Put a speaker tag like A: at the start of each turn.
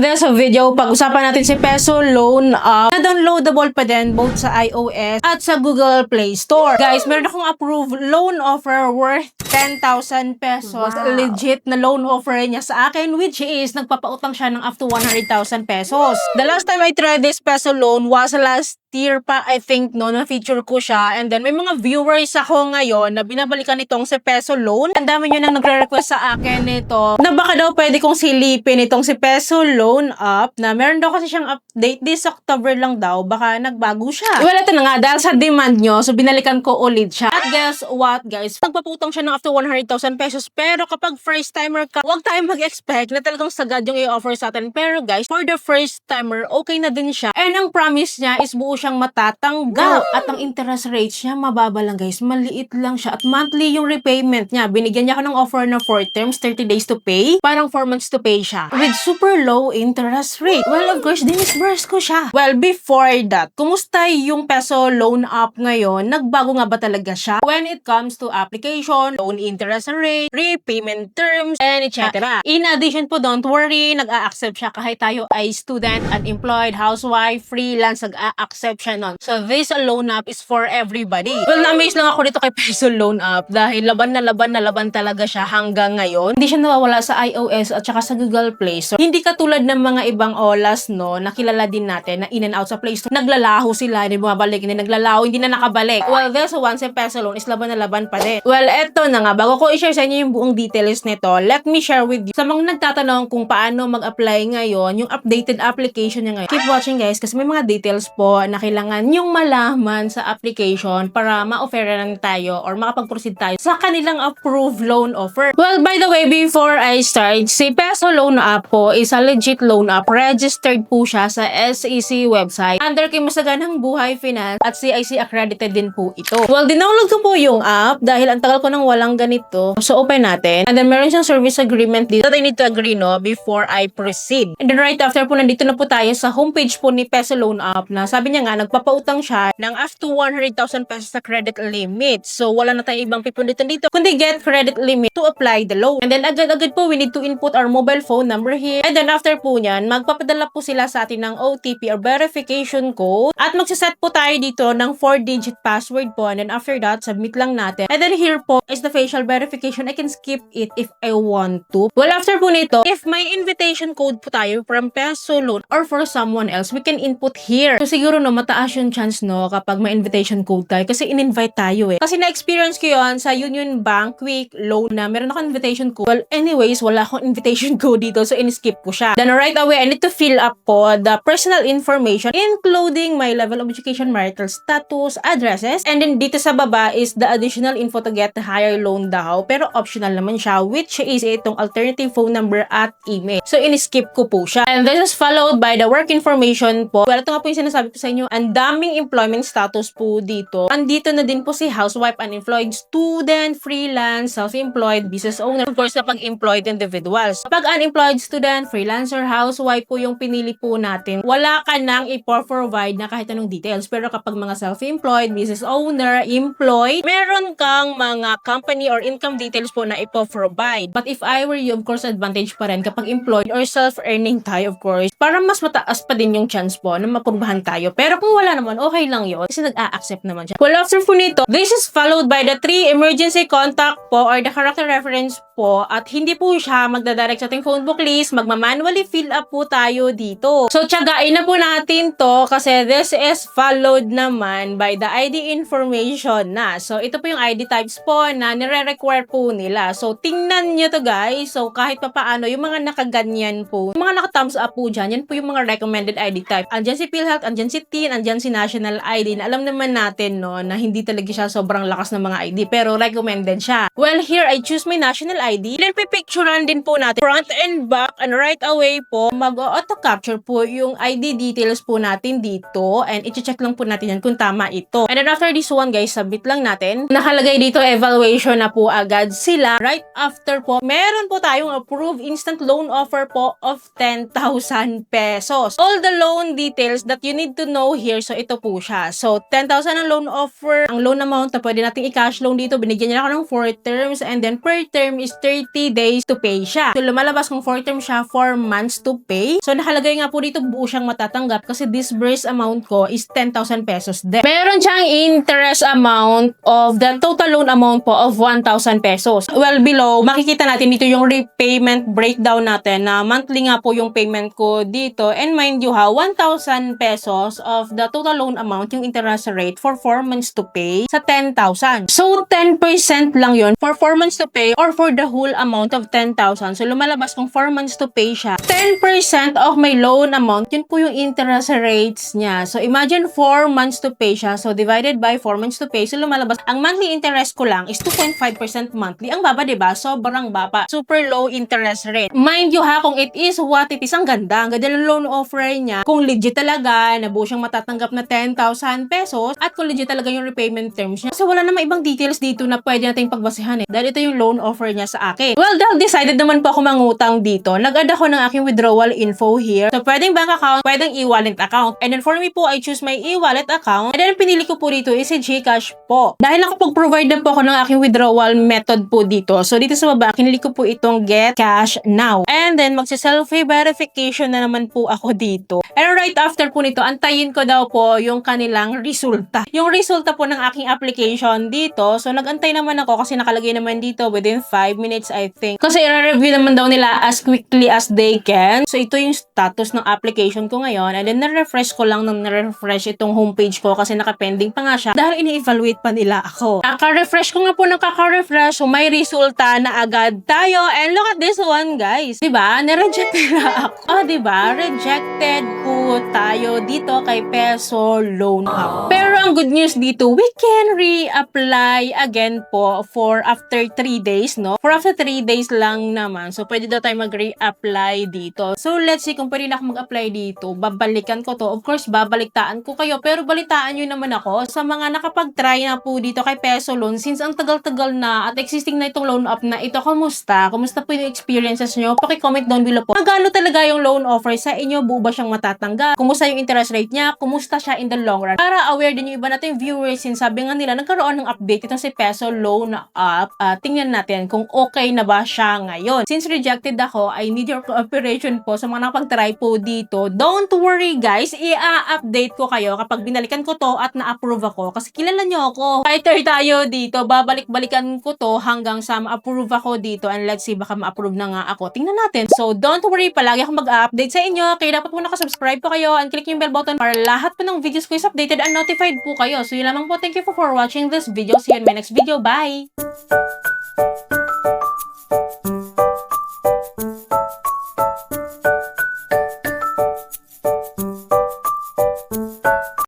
A: this video, pag-usapan natin si Peso Loan Up na downloadable pa din both sa iOS at sa Google Play Store. Guys, meron akong approved loan offer worth 10,000 pesos.
B: Wow.
A: Legit na loan offer niya sa akin, which is nagpapautang siya ng up to 100,000 pesos. The last time I tried this Peso loan was last year pa, I think, no, na-feature ko siya. And then, may mga viewers ako ngayon na binabalikan itong si Peso Loan. Ang dami nyo nang nagre-request sa akin nito na baka daw pwede kong silipin itong si Peso Loan Up na meron daw kasi siyang update this October lang daw. Baka nagbago siya. Well, ito na nga, dahil sa demand nyo, so binalikan ko ulit siya. At guess what, guys? Nagpaputang siya ng up to 100,000 pesos. Pero kapag first timer ka, huwag tayong mag-expect na talagang sagad yung i-offer sa atin. Pero guys, for the first timer, okay na din siya. And ang promise niya is buo siyang matatanggal. At ang interest rates niya, mababa lang guys. Maliit lang siya. At monthly yung repayment niya. Binigyan niya ako ng offer na 4 terms, 30 days to pay. Parang 4 months to pay siya. With super low interest rate. Well, of course, dinisburse ko siya. Well, before that, kumusta yung Peso Loan Up ngayon? Nagbago nga ba talaga siya? When it comes to application, loan interest rate, repayment terms, and etc. In addition po, don't worry, nag-a-accept siya kahit tayo ay student, unemployed, housewife, freelance, nag-a-accept siya nun. So, this loan up is for everybody. Well, na-amaze lang ako dito kay Peso Loan Up dahil laban na laban talaga siya hanggang ngayon. Hindi siya nawawala sa iOS at saka sa Google Play Store. Hindi katulad ng mga ibang OLAs, no, nakilala din natin na in and out sa Play Store. Naglalaho sila, hindi bumabalik, hindi naglalaho, hindi na nakabalik. Well, there's one si Peso Loan is laban na laban pa din. Well, eto na nga, bago ko i-share sa inyo yung buong details nito, let me share with you. Sa mga nagtatanong kung paano mag-apply ngayon, yung updated application niya ngayon. Keep watching guys, kasi may mga details po na kailangan yung malaman sa application para ma-offeran tayo or makapag-proceed tayo sa kanilang approved loan offer. Well, by the way, before I start, si Peso Loan Up po is a legit loan app. Registered po siya sa SEC website under kay Masaganang Buhay Finance at CIC accredited din po ito. Well, dinownload ko po yung app dahil ang tagal ko nang walang ganito. So, open natin. And then, meron siyang service agreement dito that I need to agree, no, before I proceed. And then, right after po, nandito na po tayo sa homepage po ni Peso Loan Up na sabi niya nga, nagpapautang siya ng up to 100,000 pesos sa credit limit. So, wala na tayong ibang pipindutin dito kundi get credit limit to apply the loan. And then, agad-agad po, we need to input our mobile phone number here. And then, after po niyan, magpapadala po sila sa atin ng OTP or verification code. At magsaset po tayo dito ng 4-digit password po. And then, after that, submit lang natin. And then, here po is the facial verification. I can skip it if I want to. Well, after po nito, if may invitation code po tayo from Peso Loan or for someone else, we can input here. So, siguro no, mataas yung chance no kapag may invitation code tayo kasi in-invite tayo eh. Kasi na-experience ko yun sa Union Bank Quick Loan na meron akong invitation code. Well, anyways, wala akong invitation code dito so in-skip ko siya. Then right away, I need to fill up po the personal information including my level of education, marital status, addresses, and then dito sa baba is the additional info to get the higher loan daw. Pero optional naman siya which is itong alternative phone number at email. So in-skip ko po siya. And this is followed by the work information po. Well, ito nga po yung sinasabi ko sa inyo. Ang daming employment status po dito. Andito na din po si housewife, unemployed, student, freelance, self-employed, business owner. Of course, kapag employed individuals. Kapag unemployed student, freelancer, housewife po yung pinili po natin, wala ka nang i-provide na kahit anong details. Pero kapag mga self-employed, business owner, employed, meron kang mga company or income details po na i-provide. But if I were you, of course, advantage pa rin kapag employed or self-earning tayo, of course, para mas mataas pa din yung chance po na mapurbahan tayo. Pero kung wala naman, okay lang yun. Kasi nag-a-accept naman siya. Well, after po nito, this is followed by the 3 emergency contact po or the character reference po. At hindi po siya magdadirect sa ating phone book list. Magma-manually fill up po tayo dito. So, tiyagain na po natin to kasi this is followed naman by the ID information na. So, ito po yung ID types po na nire-require po nila. So, tingnan nyo to guys. So, kahit pa paano, yung mga nakaganyan po, yung mga naka-thumbs up po dyan, yan po yung mga recommended ID type. Andyan si PhilHealth, andyan si TIN, andyan si National ID. Na alam naman natin, no, na hindi talaga siya sobrang lakas ng mga ID, pero recommended siya. Well, here, I choose my National ID. Then, pipicturean din po natin front and back, and right away po, mag-auto-capture po yung ID details po natin dito, and i-check lang po natin yan kung tama ito. And then, after this one, guys, submit lang natin. Nakalagay dito, evaluation na po agad sila. Right after po, meron po tayong approved instant loan offer po of 10,000 pesos. All the loan details that you need to know here, so ito po siya. So, 10,000 ang loan offer. Ang loan amount na pwede nating i-cash loan dito, binigyan niya ako ng 4 terms and then per term is 30 days to pay siya. So, lumalabas kung 4 terms siya, 4 months to pay. So, nakalagay nga po dito, buo siyang matatanggap kasi disbursed amount ko is 10,000 pesos din. Meron siyang interest amount of the total loan amount po of 1,000 pesos. Well, below, makikita natin dito yung repayment breakdown natin na monthly nga po yung payment ko dito. And mind you ha, 1,000 pesos of the total loan amount, yung interest rate for 4 months to pay sa 10,000. So, 10% lang yun for 4 months to pay or for the whole amount of 10,000. So, lumalabas kung 4 months to pay siya. 10% of my loan amount, yun po yung interest rates niya. So, imagine 4 months to pay siya. So, divided by 4 months to pay. So, lumalabas, ang monthly interest ko lang is 2.5% monthly. Ang baba, diba? Sobrang baba. Super low interest rate. Mind you ha, kung it is what it is, ang ganda. Ang ganda ng loan offer niya. Kung legit talaga, nabuo siyang matatanggap na 10,000 pesos at kung legit talaga yung repayment terms niya. Kasi wala namang ibang details dito na pwede nating pagbasihan eh. Dahil ito yung loan offer niya sa akin. Well, dahil decided naman po ako mangutang dito, nag-add ako ng aking withdrawal info here. So, pwedeng bank account, pwedeng e-wallet account. And then for me po, I choose my e-wallet account. And then pinili ko po dito is si GCash po. Dahil nakapag-provide na po ako ng aking withdrawal method po dito. So, dito sa baba, kinili ko po itong Get Cash Now. And then, magsi-selfie verification na naman po ako dito. And right after po nito, antayin ko daw po yung kanilang resulta. Yung resulta po ng aking application dito. So, nag-antay naman ako kasi nakalagay naman dito within 5 minutes, I think. Kasi i-review naman daw nila as quickly as they can. So, ito yung status ng application ko ngayon. And then, na-refresh ko lang nang na-refresh itong homepage ko kasi nakapending pa nga siya dahil ini-evaluate pa nila ako. Kaka-refresh ko nga po ng kaka-refresh. So, may resulta na agad tayo. And look at this one, guys. Diba? Na-reject nila ako. Oh, diba? Rejected po tayo dito kay Peso Loan Up. Pero ang good news dito, we can re-apply again po for after 3 days, no? For after 3 days lang naman. So, pwede daw tayo mag-re-apply dito. So, let's see kung pwede na ako mag-apply dito. Babalikan ko to. Of course, babaliktaan ko kayo. Pero balitaan nyo naman ako sa mga nakapag-try na po dito kay Peso Loan. Since ang tagal-tagal na at existing na itong loan up na ito, kumusta? Kumusta po yung experiences nyo? Paki-comment down below po. Magkano talaga yung loan offer sa inyo? Buo ba siyang matatanggap? Kumusta yung interest rate niya? Kumusta siya in the long run? Para aware din yung iba natin viewers, since sabi nga nila, nagkaroon ng update itong si Peso Loan Up. Tingnan natin kung okay na ba siya ngayon. Since rejected ako, I need your cooperation po sa mga nakapag-try po dito. Don't worry guys, i-update ko kayo kapag binalikan ko to at na-approve ako. Kasi kilala nyo ako. Fighter tayo dito. Babalik-balikan ko to hanggang sa ma-approve ako dito. And let's see, baka ma-approve na nga ako. Tingnan natin. So, don't worry, palagi akong mag-update sa inyo. Kaya dapat po nakasubscribe po kayo and click yung bell button para lahat po ng videos ko is updated and notified po kayo. So, yun lamang po. Thank you for watching this video. See you in my next video. Bye!